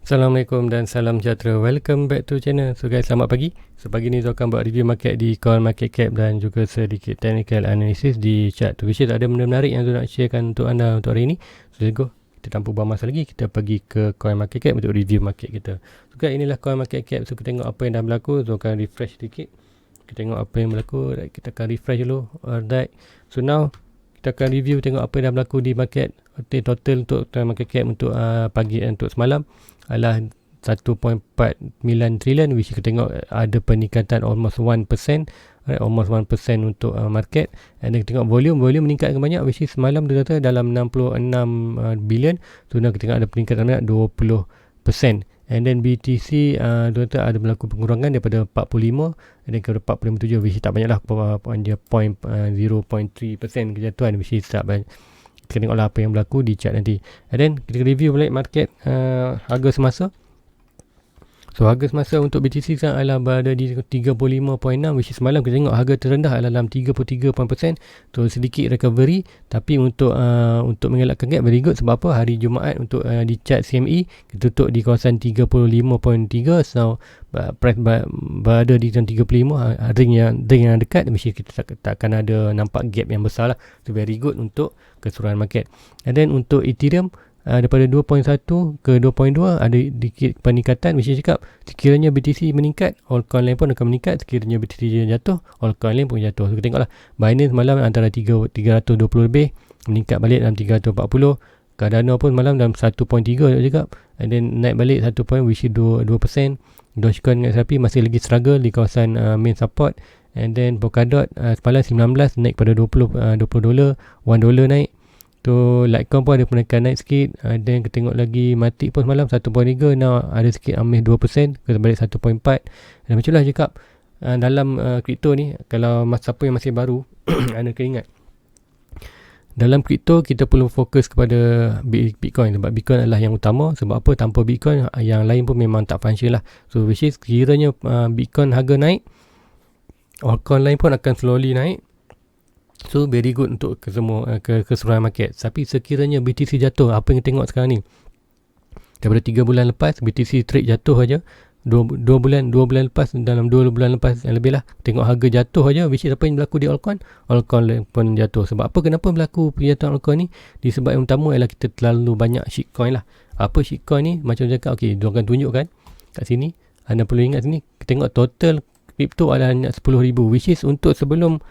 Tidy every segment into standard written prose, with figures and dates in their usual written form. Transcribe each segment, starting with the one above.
Assalamualaikum dan salam sejahtera. Welcome back to channel. So guys, selamat pagi. So pagi ni saya akan buat review market di Coin Market Cap dan juga sedikit technical analysis di chart tu. Which is ada benda menarik yang saya nak sharekan untuk anda untuk hari ni. So let's go. Kita tanpa buang masa lagi, kita pergi ke Coin Market Cap untuk review market kita. So guys, inilah Coin Market Cap. So kita tengok apa yang dah berlaku. So akan refresh sedikit. Kita tengok apa yang berlaku. Kita akan refresh dulu. Alright. So now kita akan review tengok apa yang dah berlaku di market. Total untuk market cap untuk pagi untuk semalam adalah 1.49 trilion, which kita tengok ada peningkatan almost 1%, right? Almost 1% untuk market. And then kita tengok volume meningkatkan banyak, which is semalam dia kata dalam 66 billion. So now kita tengok ada peningkatan banyak 20%. And then BTC dia kata ada berlaku pengurangan daripada 45 and then ke 47, which is tak banyak lah, dia 0.3% kejatuhan, which is tak banyak. Kita tengoklah apa yang berlaku di chart nanti. And then kita review balik market harga semasa. So harga semasa untuk BTC sekarang adalah berada di 35.6, which is semalam kita tengok harga terendah adalah dalam 33%. So sedikit recovery, tapi untuk mengelakkan gap very good. Sebab apa? Hari Jumaat untuk di chart CME kita tutup di kawasan 35.3. So price berada di 35, ring yang dekat, mesti kita takkan ada nampak gap yang besar lah. So very good untuk keseluruhan market. And then untuk Ethereum daripada 2.1 ke 2.2 ada sedikit peningkatan, which is cakap sekiranya BTC meningkat, altcoin lain pun akan meningkat. Sekiranya BTC jatuh, altcoin lain pun jatuh. So kita tengoklah Binance malam antara 320 lebih, meningkat balik dalam 340. Cardano pun malam dalam 1.3 dia cakap, and then naik balik 1 point, which is 2%. Dogecoin dengan XRP masih lagi struggle di kawasan main support. And then Polkadot semalam 19 naik pada $20, $1 naik. So Litecoin pun ada penaikan naik sikit. Dan kita tengok lagi Matic pun semalam 1.3, now ada sikit ambil 2%, kita balik 1.4. Dan macam lah cakap dalam kripto ni, kalau siapa yang masih baru anda kena ingat, dalam kripto kita perlu fokus kepada Bitcoin, sebab Bitcoin adalah yang utama. Sebab apa? Tanpa Bitcoin yang lain pun memang tak function lah. So which is kiranya Bitcoin harga naik, altcoin lain pun akan slowly naik. So very good untuk keseluruhan market. Tapi sekiranya BTC jatuh, apa yang kita tengok sekarang ni, daripada 3 bulan lepas BTC trade jatuh aja, 2 bulan lepas, dalam 2 bulan lepas yang lebih lah, tengok harga jatuh aja, which is apa yang berlaku di altcoin pun jatuh. Sebab apa? Kenapa berlaku penjatuhan altcoin ni? Disebab yang utama ialah kita terlalu banyak shitcoin lah. Apa shitcoin ni? Macam cakap, okay, dia akan tunjukkan kat sini. Anda perlu ingat sini, kita tengok total crypto adalah 10,000, which is untuk sebelum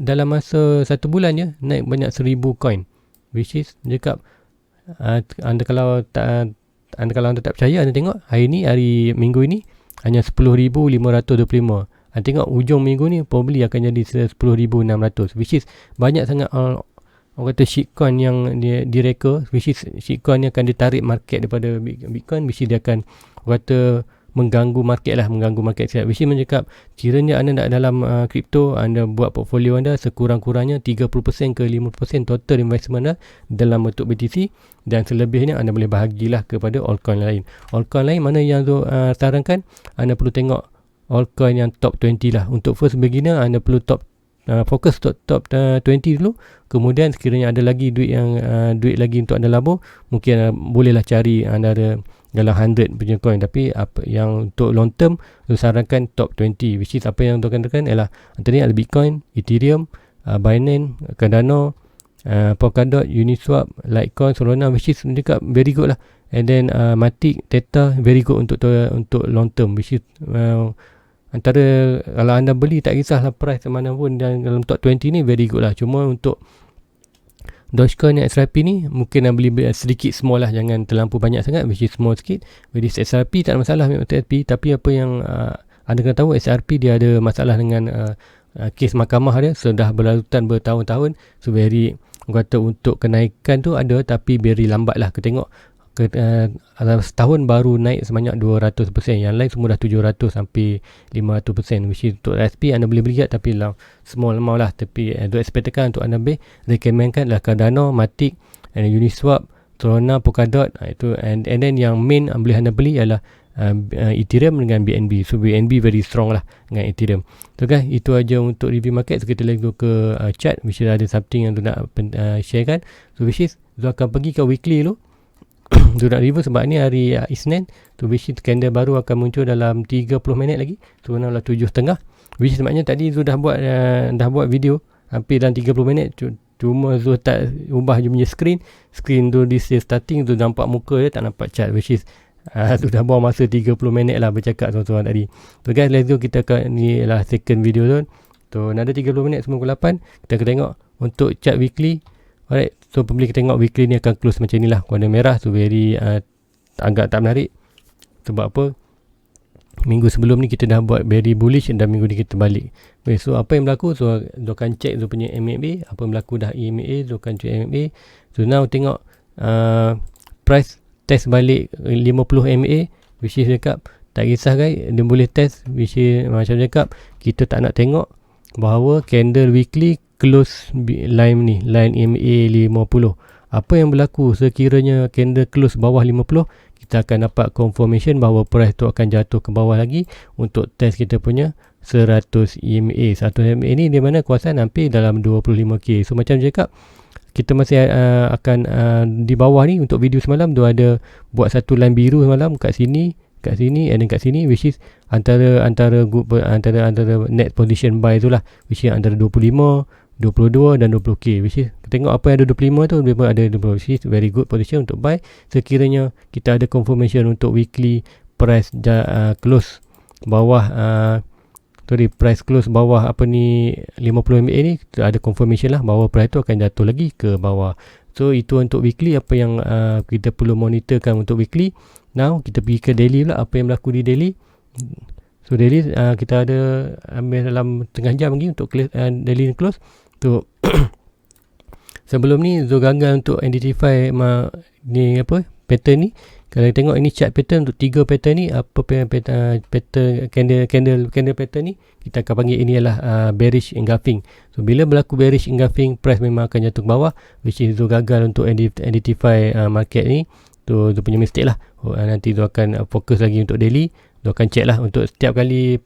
dalam masa 1 bulan je naik banyak 1,000 coin, which is cakap anda kalau anda tak percaya, anda tengok hari minggu ini hanya 10,525. Anda tengok ujung minggu ni probably akan jadi 10,600, which is banyak sangat orang kata shitcoin yang direka, which is shitcoin ni akan ditarik market daripada Bitcoin, which is dia akan kata mengganggu market, which is mencakap kiranya anda nak dalam kripto, anda buat portfolio anda sekurang-kurangnya 30% ke 50% total investment anda dalam bentuk BTC, dan selebihnya anda boleh bahagilah kepada altcoin lain. Altcoin lain mana yang sarankan, anda perlu tengok altcoin yang top 20 lah. Untuk first beginner anda perlu fokus top 20 dulu. Kemudian sekiranya ada lagi duit lagi untuk anda labur, mungkin bolehlah cari anda ada dalam 100 punya coin. Tapi apa yang untuk long term, saya sarankan top 20, which is apa yang untuk tekan ialah antara ada Bitcoin, Ethereum, Binance, Cardano, Polkadot, Uniswap, Litecoin, Solana, which is dekat very good lah. And then Matic, Theta very good untuk long term, which is antara kalau anda beli tak kisahlah price mana pun dalam top 20 ni very good lah. Cuma untuk Dogecoin dan XRP ni mungkin anda beli sedikit small lah, jangan terlampau banyak sangat, which is small sikit. Jadi XRP tak ada masalah XRP, tapi apa yang anda kena tahu, XRP dia ada masalah dengan kes mahkamah dia, sudah berlarutan bertahun-tahun. So very kata untuk kenaikan tu ada, tapi very lambat lah. Kita tengok setahun baru naik sebanyak 200%, yang lain semua dah 700 sampai 500%, which is untuk SP anda boleh beli tapi small amount lah. Tapi untuk expectkan untuk anda beli, recommendkan lah Cardano, Matic, Uniswap, Solana, Polkadot, itu and then yang main boleh anda beli ialah Ethereum dengan BNB. So BNB very strong lah dengan Ethereum. So guys, itu aja untuk review market. So kita lagi ke chart, which is ada something yang tu nak share kan. So which is, so akan pergi ke weekly dulu. tu nak review sebab ni hari Isnin tu, which is candle baru akan muncul dalam 30 minit lagi. So now lah 7.30, which sebabnya tadi Zul dah buat video hampir dalam 30 minit. Cuma Zul tak ubah je punya screen tu di starting tu nampak muka dia, tak nampak chart, which is tu dah buang masa 30 minit lah bercakap tuan-tuan tadi. So guys, let's go, kita akan, ni lah second video tu. So ada 30 minit 98, kita akan tengok untuk chart weekly. Alright, so pembeli kita tengok weekly ni akan close macam ni lah, warna merah. So very agak tak menarik. Sebab apa? Minggu sebelum ni kita dah buat very bullish dan minggu ni kita balik. Okay, so apa yang berlaku? So dia akan check tu punya MACD, apa yang berlaku dah EMA, dia akan check MACD. So now tengok price test balik 50 MA, which is cakap tak kisah guys, dia boleh test, which is macam cakap kita tak nak tengok bahawa candle weekly close line ni, line MA 50. Apa yang berlaku sekiranya candle close bawah 50, kita akan dapat confirmation bahawa price tu akan jatuh ke bawah lagi untuk test kita punya 100 EMA. 100 EMA ni di mana kuasaan hampir dalam 25k. So macam cakap, kita masih akan di bawah ni. Untuk video semalam tu ada buat satu line biru semalam kat sini and kat sini, which is antara net position buy tu lah, which is antara 25, 22 dan 20k, which is tengok apa yang ada 25 tu, memang ada 20, which is very good position untuk buy sekiranya kita ada confirmation untuk weekly price close bawah price close bawah apa ni 50 MA ni, ada confirmation lah bahawa price tu akan jatuh lagi ke bawah. So itu untuk weekly, apa yang kita perlu monitorkan untuk weekly. Now kita pergi ke daily pula, apa yang berlaku di daily. So daily kita ada ambil dalam tengah jam lagi untuk daily close. So sebelum ni Zul gagal untuk identify ni apa pattern ni. Kalau kita tengok ini chart pattern untuk 3 pattern ni, apa pattern candle pattern ni, kita akan panggil ini adalah bearish engulfing. So bila berlaku bearish engulfing, price memang akan jatuh ke bawah, which is Zul gagal untuk identify market ni. Tu punya mistake lah. Nanti Zul akan fokus lagi untuk daily. Zul akan check lah untuk setiap kali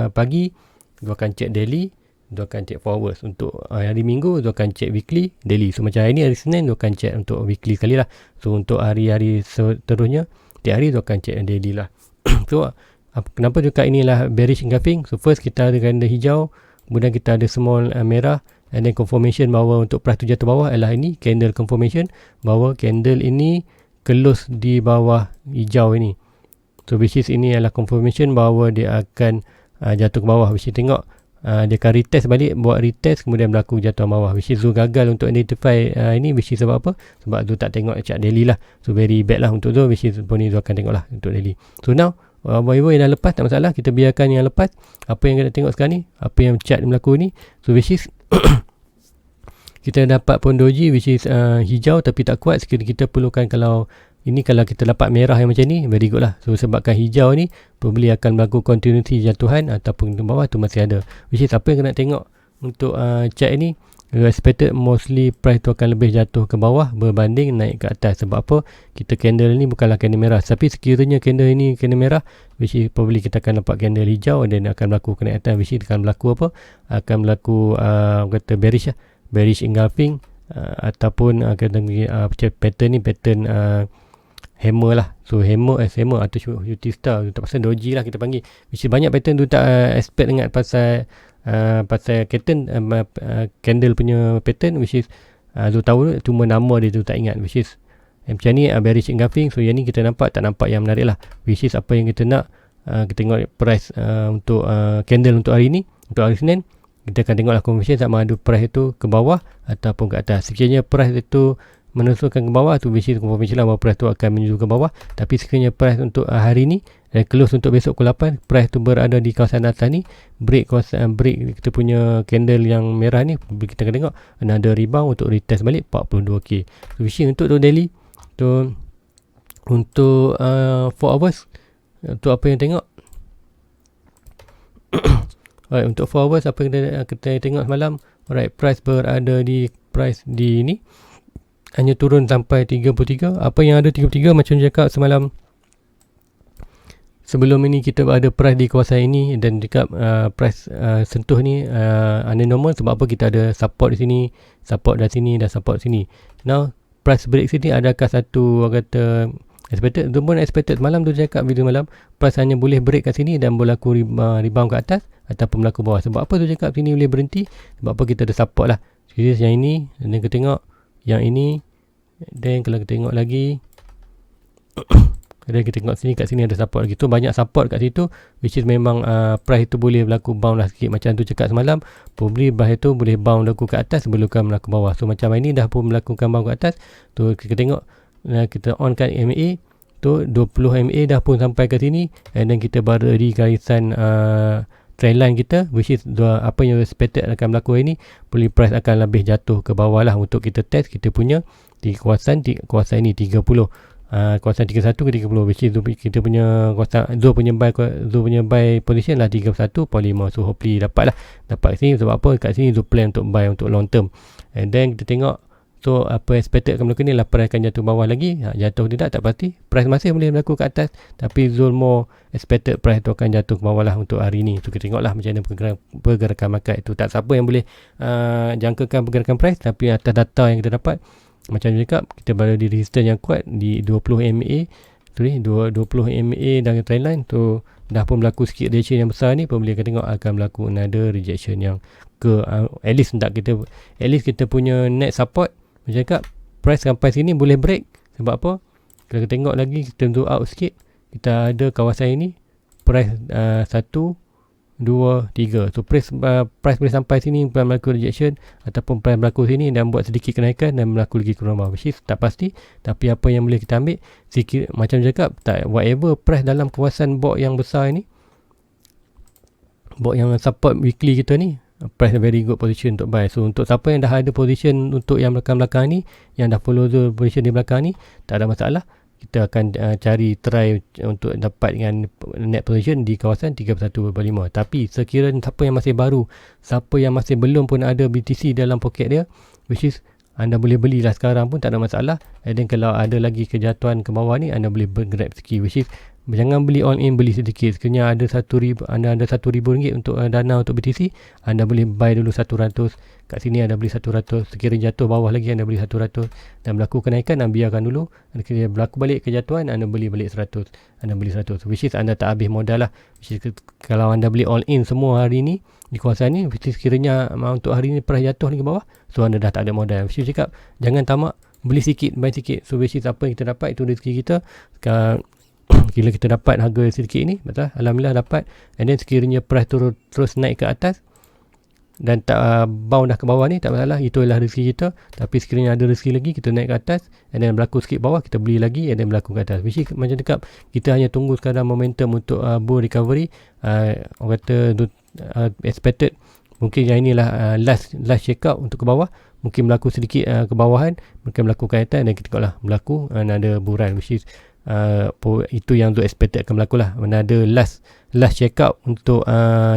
pagi, Zul akan check daily, Zul akan check forwards. Untuk hari Minggu Zul akan check weekly, daily. So macam hari ni hari Senin Zul akan check untuk weekly sekali lah. So untuk hari-hari seterusnya, tiap hari Zul akan check daily lah. So kenapa juga inilah bearish engulfing? So first kita ada candle hijau, kemudian kita ada small merah, and then confirmation bahawa untuk price tu jatuh bawah adalah ini candle confirmation bahawa candle ini close di bawah hijau ini. So which is ini adalah confirmation bahawa dia akan jatuh ke bawah. Which is tengok dia akan retest balik, buat retest kemudian berlaku jatuh ke bawah. Which is Zul gagal untuk identify ini, which is sebab apa? Sebab Zul tak tengok chart daily lah. So very bad lah untuk Zul, which is pun ni Zul akan tengok lah untuk daily. So now whatever yang dah lepas tak masalah, kita biarkan yang lepas. Apa yang kita tengok sekarang ni, apa yang chart berlaku ni. So which is kita dapat pon doji, which is hijau tapi tak kuat. Sekiranya kita perlukan, kalau kita dapat merah yang macam ni, very good lah. So sebabkan hijau ni probably akan berlaku continuity jatuhan ataupun ke bawah tu masih ada. Which is apa yang kena tengok untuk chart ni, expected mostly price tu akan lebih jatuh ke bawah berbanding naik ke atas. Sebab apa? Kita candle ni bukanlah candle merah. Tapi sekiranya candle ni candle merah, which is probably kita akan dapat candle hijau dan akan berlaku kenaikan, which is akan berlaku apa? Akan berlaku kata bearish lah, bearish engulfing ataupun pattern ni pattern hammer lah. So hammer atau shooting star, tak pasal doji lah kita panggil. Which is banyak pattern tu tak expect dengan pasal candle punya pattern, which is tu tahu cuma nama dia tu tak ingat. Which is macam ni bearish engulfing. So yang ni kita nampak, tak nampak yang menarik lah. Which is apa yang kita nak, kita tengok price untuk candle untuk hari ni, untuk hari Senin. Kita akan tengoklah confirmation sama ada price itu ke bawah ataupun ke atas. Sekiranya price itu menusukkan ke bawah tu, which is confirmation lah bahawa price tu akan menuju ke bawah. Tapi sekiranya price untuk hari ni close untuk besok pukul 8, price tu berada di kawasan atas ni, break kita punya candle yang merah ni, kita akan tengok ada rebound untuk retest balik 42k. So which is untuk tu daily. So untuk 4 hours, untuk apa yang tengok alright, untuk 4 hours apa yang kita tengok semalam, alright, price berada di ni hanya turun sampai 33. Apa yang ada 33 macam cakap semalam, sebelum ini kita ada price di kawasan ini dan dekat price sentuh ni under normal. Sebab apa? Kita ada support di sini, support dari sini dan support sini. Now price break sini adakah satu orang kata expected? Itu pun expected. Malam tu cakap video malam price hanya boleh break kat sini dan berlaku rebound kat atas ataupun berlaku bawah. Sebab apa tu cakap sini boleh berhenti? Sebab apa kita ada support lah. Jadi yang ini, dan kita tengok yang ini, dan kalau kita tengok lagi dan kita tengok sini, kat sini ada support lagi. Tu banyak support kat situ, which is memang price itu boleh berlaku bound lah sikit. Macam tu cakap semalam, probably price itu boleh bound berlaku kat atas sebelum berlaku bawah. So macam ini dah pun melakukan bound kat atas. Tu kita tengok, kita on kan MA tu 20 MA dah pun sampai ke sini, and then kita baru di garisan trendline kita, which is apa yang expected akan berlaku hari ni. Probably price akan lebih jatuh ke bawah lah untuk kita test kita punya di kawasan ini 30, kawasan 31 ke 30, which is kita punya kawasan Zul punya buy position lah 31.5. So hopefully dapat sini. Sebab apa kat sini Zul plan untuk buy untuk long term, and then kita tengok. So apa expected akan berlaku ni lah, price akan jatuh bawah lagi. Jatuh tidak tak pasti, price masih boleh berlaku ke atas, tapi Zul more expected price tu akan jatuh ke bawah lah untuk hari ni. So kita tengok lah macam mana pergerakan market tu. Tak siapa yang boleh jangkakan pergerakan price, tapi atas data yang kita dapat, macam saya cakap, kita berada di resistance yang kuat di 20 MA 20 MA dan trendline tu dah pun berlaku sikit rejection yang besar ni. Boleh kita tengok akan berlaku another rejection yang ke at least kita punya net support. Macam cakap, price sampai sini boleh break. Sebab apa? Kalau kita tengok lagi, kita zoom out sikit, kita ada kawasan ini price 1, 2, 3. So price boleh sampai sini berlaku rejection, ataupun price berlaku sini dan buat sedikit kenaikan dan berlaku lagi ke bawah, which is tak pasti. Tapi apa yang boleh kita ambil sikit, macam cakap, tak, whatever price dalam kawasan box yang besar ni, box yang support weekly kita ni, price very good position untuk buy. So untuk siapa yang dah ada position untuk yang belakang-belakang ni, yang dah follow the position di belakang ni, tak ada masalah. Kita akan try untuk dapat dengan net position di kawasan 31.5. Tapi sekiranya siapa yang masih baru, siapa yang masih belum pun ada BTC dalam poket dia, which is anda boleh belilah sekarang pun tak ada masalah. And then kalau ada lagi kejatuhan ke bawah ni, anda boleh grab sikit, which is jangan beli all in, beli sedikit. Sekiranya ada anda ada RM1,000 untuk dana untuk BTC, anda boleh buy dulu 100. Kat sini anda beli 100. Sekiranya jatuh bawah lagi, anda beli 100. Dan berlaku kenaikan, anda biarkan dulu. Sekiranya berlaku balik kejatuhan, anda beli balik 100. Anda beli 100, which is anda tak habis modal lah. Which is kalau anda beli all in semua hari ni di kawasan ni, which is sekiranya untuk hari ni price jatuh lagi ke bawah, so anda dah tak ada modal. Which is cakap, jangan tamak, beli sikit, buy sikit. So which is apa yang kita dapat, itu rezeki kita. Bila kita dapat harga sedikit ni, betul, alhamdulillah dapat. And then sekiranya price terus naik ke atas dan tak bound dah ke bawah ni, tak masalah, itu adalah rezeki kita. Tapi sekiranya ada rezeki lagi, kita naik ke atas and then berlaku sikit bawah, kita beli lagi and then berlaku ke atas. Which is macam cakap, kita hanya tunggu sekarang momentum untuk bull recovery. Orang kata expected mungkin yang inilah last check out untuk ke bawah. Mungkin berlaku sedikit kebawahan, mungkin berlaku ke atas, dan kita tengoklah berlaku ada buran, which is itu yang untuk expected akan berlaku lah. Mana ada last check out untuk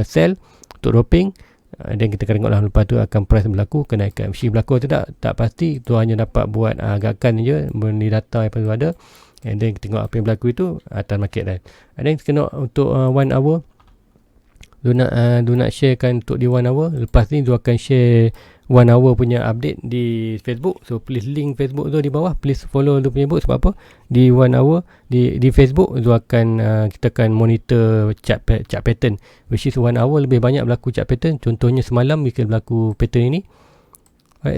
sell, untuk dropping, dan kita akan tengoklah lepas tu akan price berlaku kenaikan. Mesti berlaku atau tak pasti, tu hanya dapat buat agakan je, beri data yang perlu ada, and then kita tengok apa yang berlaku itu atas market dan then kita tengok untuk 1 hour. Do nak sharekan untuk di 1 hour. Lepas ni dia akan share 1 hour punya update di Facebook. So please link Facebook tu di bawah, please follow dia punya book. Sebab apa? Di 1 hour di Facebook tu akan kita akan monitor chart pattern, which is 1 hour lebih banyak berlaku chart pattern. Contohnya semalam bila berlaku pattern ini,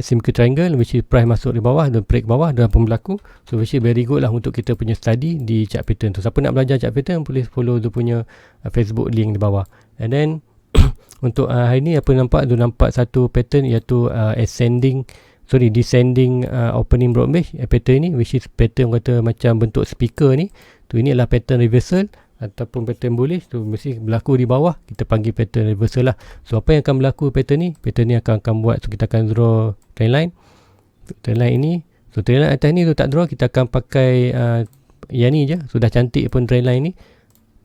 symmetrical triangle, which is price masuk di bawah dan break bawah, dah pun berlaku. So which is very good lah untuk kita punya study di chart pattern tu. Siapa nak belajar chart pattern, boleh follow dia punya Facebook link di bawah. And then untuk hari ni apa nampak satu pattern, iaitu descending opening broad-based pattern ni, which is pattern kata macam bentuk speaker ni. Tu ini adalah pattern reversal ataupun pattern bullish. Tu mesti berlaku di bawah, kita panggil pattern reversal lah. So apa yang akan berlaku pattern ni akan buat, so kita akan draw trendline ini. So trendline atas ni tu tak draw, kita akan pakai yang ni je. Sudah cantik pun trendline ni.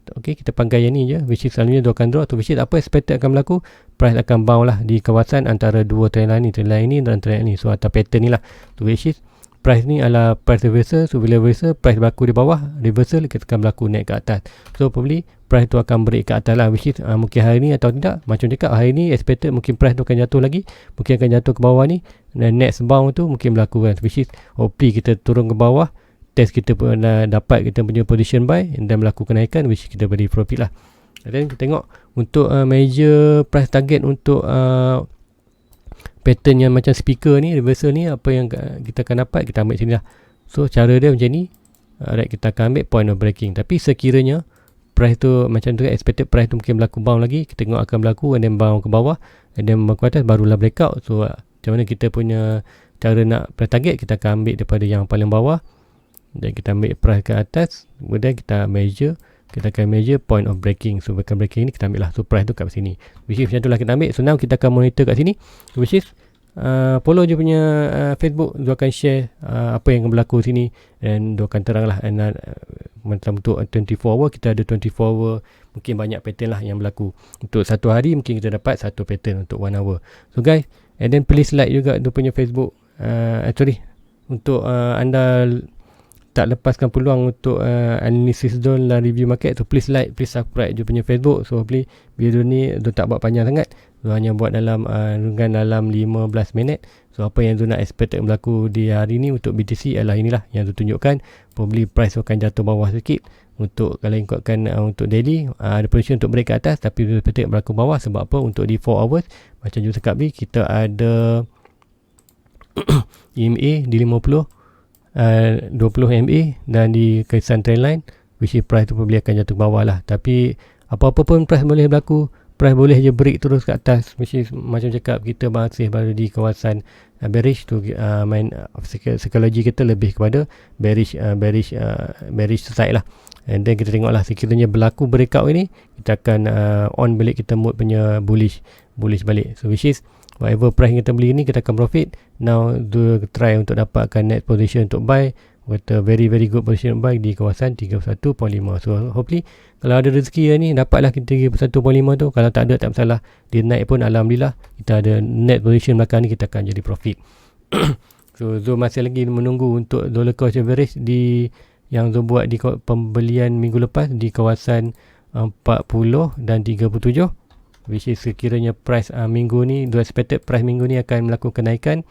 Okay, kita pakai yang ni je, which is selalunya dia akan draw. Tu which is apa expected akan berlaku, price akan bound lah di kawasan antara dua trendline ni dan trendline ni. So atau pattern ni lah. Tu which is price ni adalah price reversal. So bila reversal, price berlaku di bawah, reversal, kita akan berlaku naik ke atas. So probably price tu akan break ke atas lah, which is mungkin hari ni atau tidak. Macam cakap, hari ni expected mungkin price tu akan jatuh lagi, mungkin akan jatuh ke bawah ni, dan next bounce tu mungkin berlaku kan, which is hopefully kita turun ke bawah, test kita pun dapat kita punya position buy dan berlaku kenaikan, which kita beri profit lah. Dan kita tengok untuk major price target untuk pattern yang macam speaker ni, reversal ni, apa yang kita akan dapat, kita ambil sini lah. So cara dia macam ni, right, kita akan ambil point of breaking. Tapi sekiranya price tu macam tu, expected price tu mungkin berlaku bounce lagi, kita tengok akan berlaku and then bounce ke bawah and then ke atas, barulah breakout. So macam mana kita punya cara nak price target, kita akan ambil daripada yang paling bawah dan kita ambil price ke atas, kemudian kita akan measure point of breaking. So bukan breaking ni kita ambil lah, so price tu kat sini, which is macam tu lah kita ambil. So now kita akan monitor kat sini, which is follow je punya Facebook, dia akan share apa yang akan berlaku sini dan dia akan terang lah. And macam untuk 24 hour, kita ada 24 hour, mungkin banyak pattern lah yang berlaku. Untuk satu hari mungkin kita dapat satu pattern untuk 1 hour. So guys, and then please like juga dia punya Facebook. Untuk anda tak lepaskan peluang untuk analysis zone dan review market, so please like, please subscribe je punya Facebook. So hopefully video ni dia tak buat panjang sangat, so hanya buat dalam dalam 15 minit. So apa yang tu nak expected berlaku di hari ni untuk BTC adalah inilah yang tu tunjukkan. Probably price akan jatuh bawah sikit. Untuk kalau ikutkan untuk daily, ada position untuk break ke atas, tapi expected berlaku bawah. Sebab apa? Untuk di 4 hours, macam you cakap ni, kita ada EMA di 20 MA dan di kesan trendline, which is price tu probably akan jatuh ke bawah lah. Tapi apa-apa pun price boleh berlaku, price boleh je break terus ke atas, which is macam cakap, kita masih baru di kawasan bearish tu. Main psikologi kita lebih kepada bearish side lah. And then kita tengok lah, sekiranya berlaku breakout ini, kita akan on balik kita mode punya bullish balik. So which is whatever price kita beli ni, kita akan profit. Now do try untuk dapatkan net position untuk buy, with a very very good position buy di kawasan 31.5. So hopefully kalau ada rezeki ni, dapatlah kita 31.5 tu. Kalau tak ada, tak masalah, dia naik pun alhamdulillah, kita ada net position belakang ni, kita akan jadi profit. So Zo masih lagi menunggu untuk dollar cost average di yang Zo buat di pembelian minggu lepas di kawasan 40 dan 37, which is sekiranya price minggu ni, the expected price minggu ni akan melakukan kenaikan.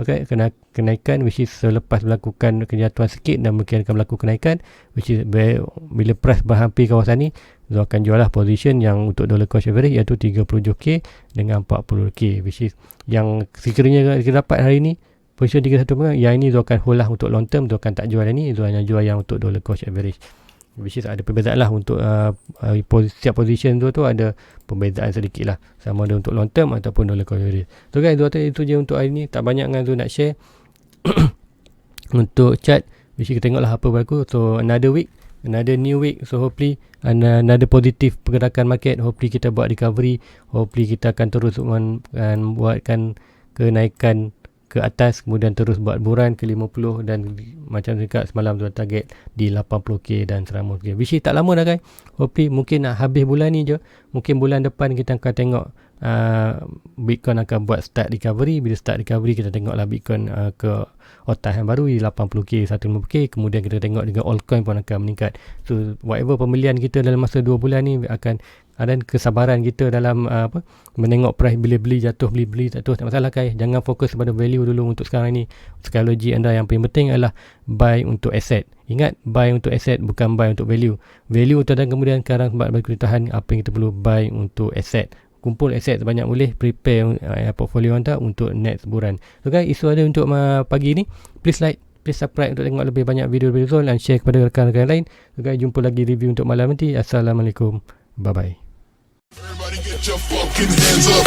Okay, kenaikan which is selepas melakukan kejatuhan sikit dan mungkin akan berlaku kenaikan, which is bila price berhampir kawasan ni, so akan jual lah position yang untuk dollar cost average, iaitu 37k dengan 40k, which is yang sekiranya kita dapat hari ni position 31, yang ini so akan hold lah untuk long term, so akan tak jual ni, so hanya jual yang untuk dollar cost average, which is ada perbezaan lah untuk setiap position tu ada perbezaan sedikit lah, sama ada untuk long term ataupun dollar cost average. So guys, itu je untuk hari ni, tak banyak dengan tu nak share. Untuk chart, which kita tengok lah apa berlaku. So another week, another new week, so hopefully another positive pergerakan market. Hopefully kita buat recovery, hopefully kita akan terus buatkan kenaikan ke atas, kemudian terus buat buran ke 50, dan macam dekat semalam tu target di 80k dan 100k, which is tak lama dah guys. Hopefully mungkin nak habis bulan ni je, mungkin bulan depan kita akan tengok Bitcoin akan buat start recovery. Bila start recovery, kita tengoklah Bitcoin ke all-time baru di 80k, 150k, kemudian kita tengok dengan altcoin pun akan meningkat. So whatever pembelian kita dalam masa 2 bulan ni akan ada kesabaran kita dalam menengok price, bila beli jatuh, beli jatuh, tak masalah guys. Jangan fokus pada value dulu untuk sekarang ni. Psikologi anda yang paling penting adalah buy untuk asset. Ingat, buy untuk asset, bukan buy untuk value. Value tu, dan kemudian sekarang sebab bagi tahan apa yang kita perlu buy untuk asset. Kumpul aset sebanyak boleh, prepare portfolio anda untuk next bulan. So guys, isu ada untuk pagi ni. Please like, please subscribe untuk tengok lebih banyak video-video dan share kepada rakan-rakan lain. So guys, jumpa lagi review untuk malam nanti. Assalamualaikum. Bye-bye. Everybody get your fucking hands up.